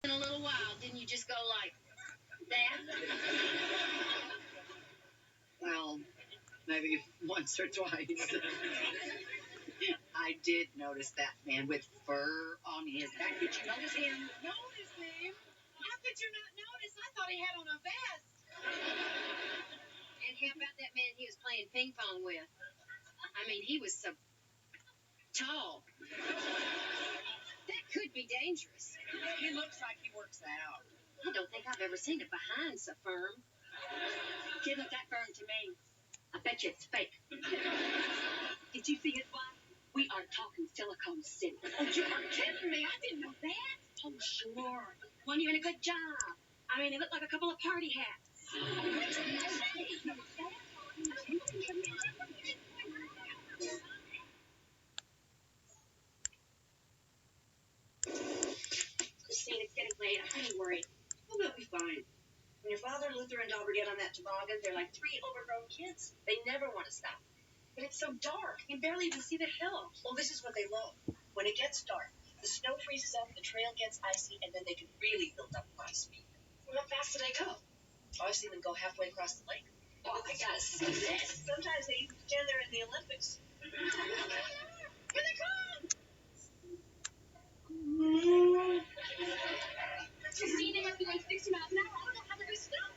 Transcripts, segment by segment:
In a little while, didn't you just go like that? Well, maybe once or twice. I did notice that man with fur on his back. Did you notice him? Notice him? How could you not notice? I thought he had on a vest. And how about that man he was playing ping pong with? I mean, he was so tall. That could be dangerous. He looks like he works out. I don't think I've ever seen it behind so firm. Give up that firm to me. I bet you it's fake. Did you see his wife? We are talking Silicon City. Oh, you are kidding me. I didn't know that. Oh, sure. One you in a good job. I mean, they look like a couple of party hats. Oh, what's that? Christine, it's getting late. I'm pretty worried. Oh, we'll be fine. When your father, Luther, and Dauber get on that toboggan, they're like three overgrown kids. They never want to stop. But it's so dark. You can barely even see the hill. Well, this is what they love. When it gets dark, the snow freezes up, the trail gets icy, and then they can really build up a lot of speed. Well, how fast do they go? I've seen them go halfway across the lake. Oh, I gotta see this. Sometimes they even stand there in the Olympics. Here they come! Christine, they must be going 60 miles an hour. I don't know how they're going to stop.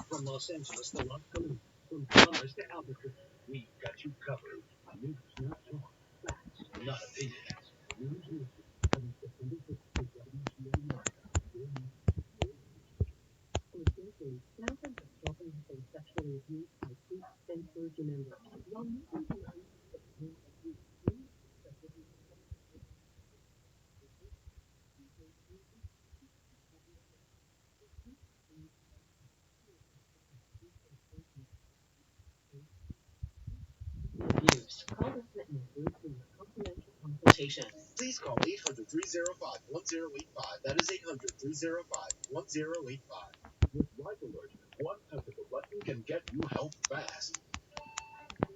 From Los Angeles to Los Colinas, from Columbus to Albuquerque, we've got you covered. News, not talk. Facts, not opinions. News, coming September 6th to WGN America. For decades, thousands of children have been sexually abused by priests and clergy members. While nothing can undo the pain of abuse, many suspected abuse. Call this witness group for your complimentary consultation. Please call 800-305-1085. That is 800-305-1085. With Life Alert, one touch of the button can get you help fast.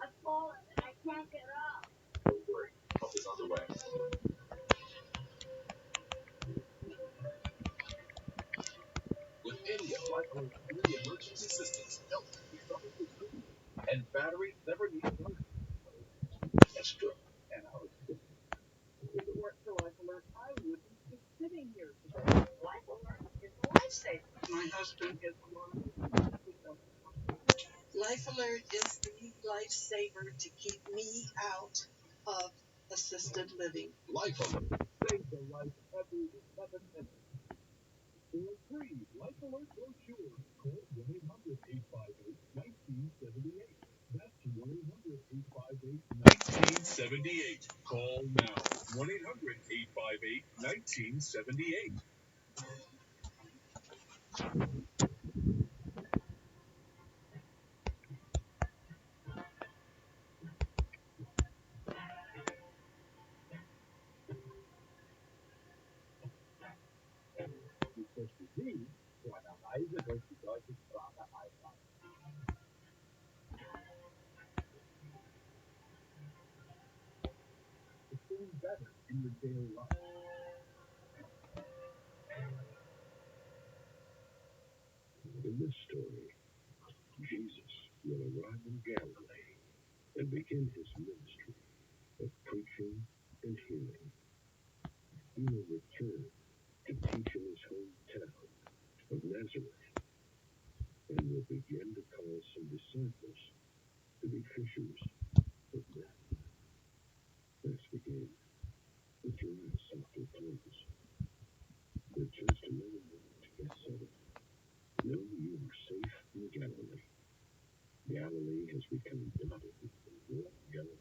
I've fallen and I can't get up. Don't worry, help is on the way. With any of Life Alert's free emergency systems, help can be troubleshooted quickly, and batteries never need charging. That's true. And how it's good. If it weren't for Life Alert, I wouldn't be sitting here today. Life Alert is a lifesaver. My husband is one. Life Alert is the lifesaver to keep me out of assisted living. Life Alert. Save the life every 7 minutes. For a free Life Alert brochure, call 1-800-858-1978. That's 1-800-858-1978. Call now. 1-800-858-1978. Du sollst sie zu einer Reise durch die deutsche Sprache einladen. matter in your daily life. In this story, Jesus will arrive in Galilee and begin his ministry of preaching and healing. He will return to teach in his hometown of Nazareth and will begin to call some disciples to be fishers of men. Let's begin with your eyes softly closed. For just a moment to get settled. Know you are safe in Galilee. Galilee has become dotted with warm yellow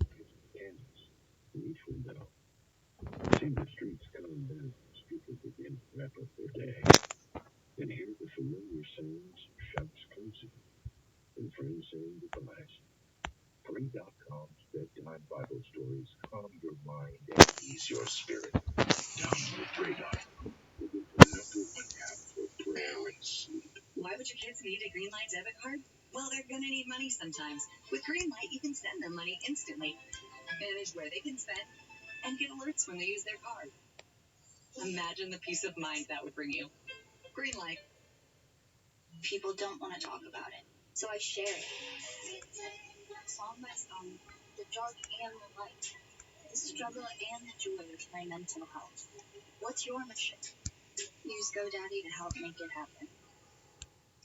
candles in each window. See the streets calm down as people begin to wrap up their day. And hear the familiar sounds of shouts closing and friends saying goodbyes. Free.com's bedtime Bible stories calm your mind and ease your spirit. Download Free.com. With the number one app for prayer and sleep. Why would your kids need a Greenlight debit card? Well, they're going to need money sometimes. With Greenlight, you can send them money instantly, manage where they can spend, and get alerts when they use their card. Imagine the peace of mind that would bring you. Greenlight. People don't want to talk about it, so I share it. Songs on the dark and the light, the struggle and the joy of my mental health. What's your mission? Use GoDaddy to help make it happen.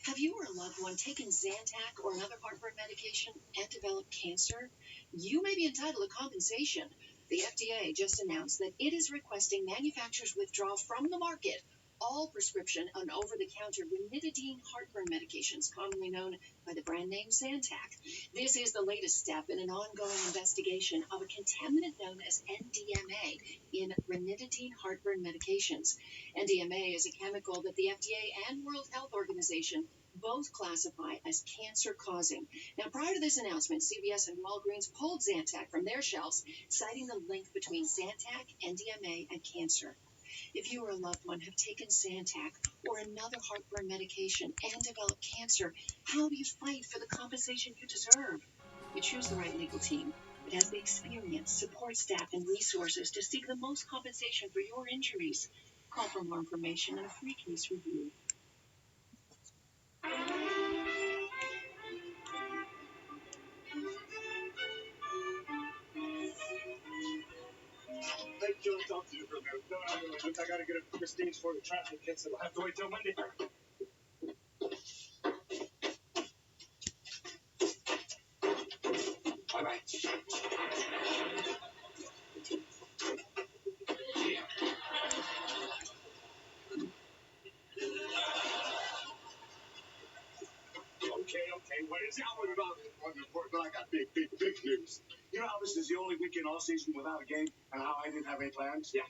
Have you or a loved one taken Zantac or another heartburn medication and developed cancer? You may be entitled to compensation. The FDA just announced that it is requesting manufacturers withdraw from the market all prescription and over-the-counter ranitidine heartburn medications, commonly known by the brand name Zantac. This is the latest step in an ongoing investigation of a contaminant known as NDMA in ranitidine heartburn medications. NDMA is a chemical that the FDA and World Health Organization both classify as cancer-causing. Now, prior to this announcement, CVS and Walgreens pulled Zantac from their shelves, citing the link between Zantac, NDMA, and cancer. If you or a loved one have taken Zantac or another heartburn medication and developed cancer, how do you fight for the compensation you deserve? You choose the right legal team. It has the experience, support staff, and resources to seek the most compensation for your injuries. Call for more information and a free case review. Hey, Joe, talk to you for a minute. No, I gotta get a Christine's for the traffic hits. It'll have to wait till Monday. All right. Okay. What is it? I wasn't on the report, but I got big news. You know how this is the only weekend all season without a game, and how I didn't have any plans? Yeah.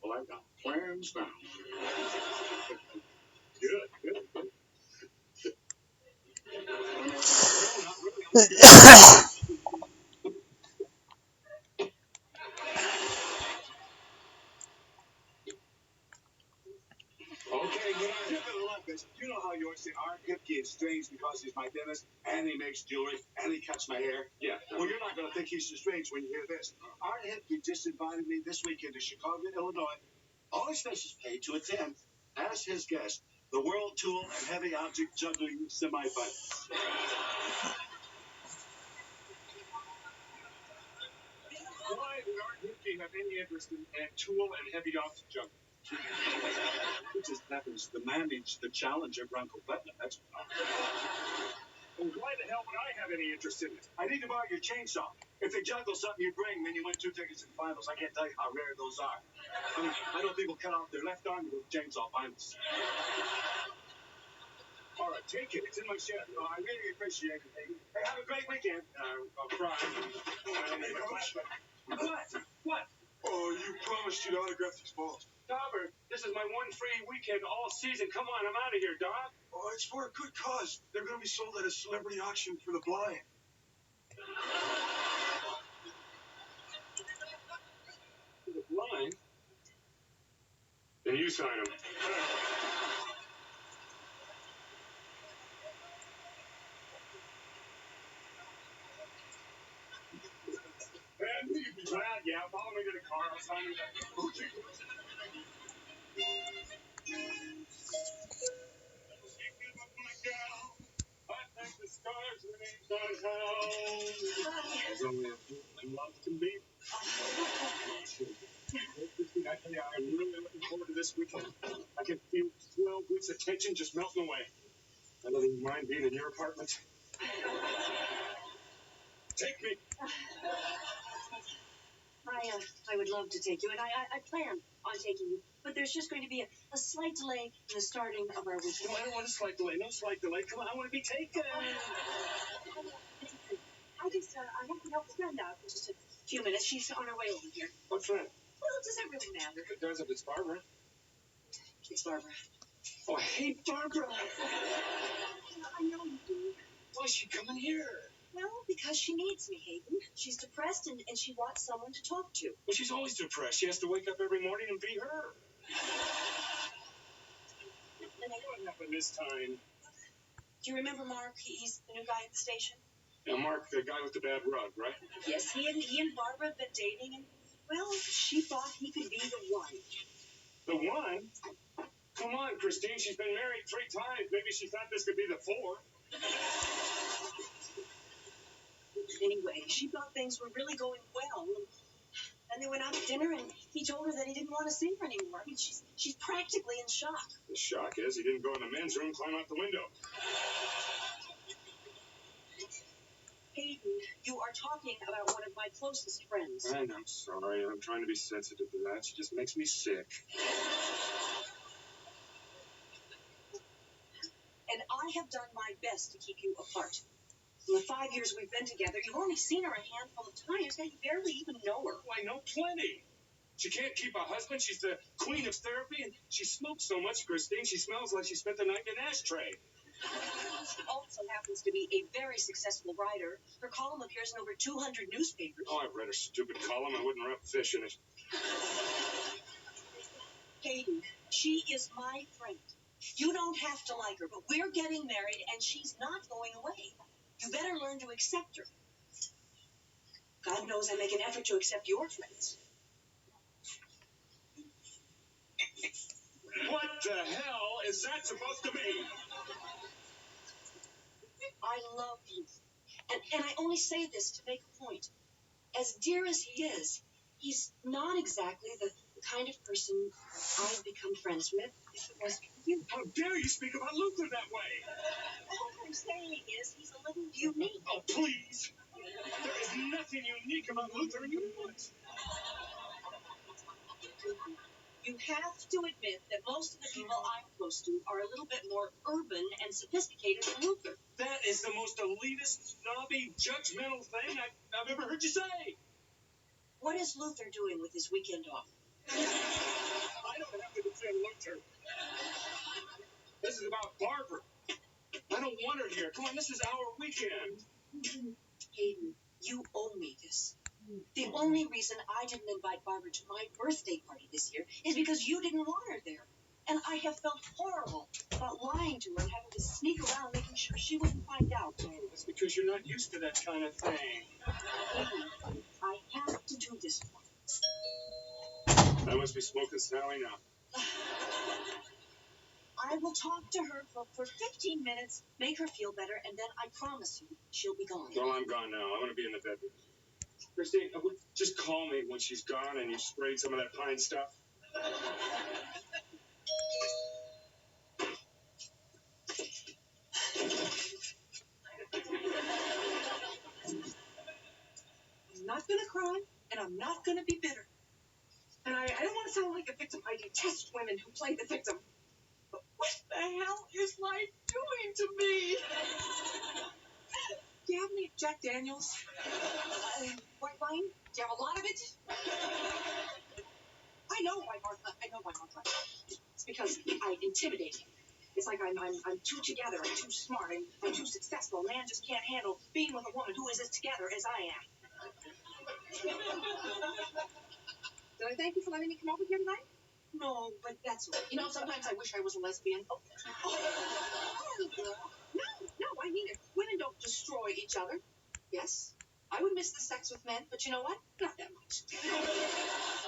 Well, I've got plans now. Good. No, not really. Okay, good idea. You know how you always say Art Hipke is strange because he's my dentist and he makes jewelry and he cuts my hair? Yeah. Well, you're not going to think he's so strange when you hear this. Art Hipke just invited me this weekend to Chicago, Illinois. All expenses paid to attend, as his guest, the World Tool and Heavy Object Juggling Semifinals. Why would Art Hipke have any interest in tool and heavy object juggling? It just happens to manage the Challenger Bronco Platinum. That's what. Well, why the hell would I have any interest in it? I need to borrow your chainsaw. If they juggle something you bring, then you win 2 tickets to the finals. I can't tell you how rare those are. I know people cut off their left arm to go to chainsaw finals. All right, take it. It's in my shed. I really appreciate it. Hey, have a great weekend. I'll try. Hey, Coach. What? Oh, you promised you'd autograph these balls. Dauber, this is my one free weekend all season. Come on, I'm out of here, dog. Oh, it's for a good cause. They're going to be sold at a celebrity auction for the blind. For the blind? Then you sign them. And yeah, follow me to the car outside of that bougie. I thank the stars and names on town. There's only a few in love can be. Christine, I tell you, I'm really looking forward to this weekend. I can feel 12 weeks of tension just melting away. I don't even mind being in your apartment. Take me. I would love to take you, and I plan on taking you, but there's just going to be a slight delay in the starting of our weekend. No, I don't want a slight delay. No slight delay. Come on, I want to be taken. I have to help a friend out for just a few minutes. She's on her way over here. What friend? Well, does it really matter? It does if it's Barbara. It's Barbara. Oh, I hate Barbara. I know you do. Why is she coming here? Well, because she needs me, Hayden. She's depressed and she wants someone to talk to. Well, she's always depressed. She has to wake up every morning and be her. What happened this time? Do you remember Mark? He's the new guy at the station. Yeah, Mark, the guy with the bad rug, right? Yes, he and Barbara have been dating, and, well, she thought he could be the one. The one? Come on, Christine. She's been married 3 times. Maybe she thought this could be the 4th. Anyway, she thought things were really going well. And they went out to dinner, and he told her that he didn't want to see her anymore. I mean, she's practically in shock. The shock is he didn't go in the men's room, climb out the window. Hayden, you are talking about one of my closest friends. And I'm sorry. I'm trying to be sensitive to that. She just makes me sick. And I have done my best to keep you apart. In the 5 years we've been together, you've only seen her a handful of times, and you barely even know her. Oh, I know plenty. She can't keep a husband. She's the queen of therapy, and she smokes so much, Christine, she smells like she spent the night in an ashtray. She also happens to be a very successful writer. Her column appears in over 200 newspapers. Oh, I've read her stupid column. I wouldn't wrap fish in it. Hayden, she is my friend. You don't have to like her, but we're getting married, and she's not going away. You better learn to accept her. God knows I make an effort to accept your friends. What the hell is that supposed to mean? I love you. And I only say this to make a point. As dear as he is, he's not exactly the kind of person I'd become friends with if it wasn't for you. How dare you speak about Luther that way? All I'm saying is he's a little unique. Oh, please. There is nothing unique about Luther. You know it. You have to admit that most of the people I'm close to are a little bit more urban and sophisticated than Luther. That is the most elitist, snobby, judgmental thing I've ever heard you say. What is Luther doing with his weekend off? I don't have to defend Luther. This is about Barbara. I don't want her here. Come on, this is our weekend. Hayden, you owe me this. The only reason I didn't invite Barbara to my birthday party this year is because you didn't want her there. And I have felt horrible about lying to her and having to sneak around making sure she wouldn't find out. That's because you're not used to that kind of thing. Hayden, I have to do this for I must be smoking Sally now. I will talk to her for 15 minutes, make her feel better, and then I promise you she'll be gone. Well, I'm gone now. I want to be in the bedroom. Christine, just call me when she's gone and you sprayed some of that pine stuff. I'm not going to cry, and I'm not going to be bitter. And I don't want to sound like a victim. I detest women who play the victim. But what the hell is life doing to me? Do you have any Jack Daniels? White wine? Do you have a lot of it? I know why Martha. It's because I intimidate him. It's like I'm too together, I'm too smart, I'm too successful. A man just can't handle being with a woman who is as together as I am. Did I thank you for letting me come over here tonight? No, but that's all right. You know, sometimes I wish I was a lesbian. Oh. No, I mean it. Women don't destroy each other. Yes, I would miss the sex with men, but you know what? Not that much.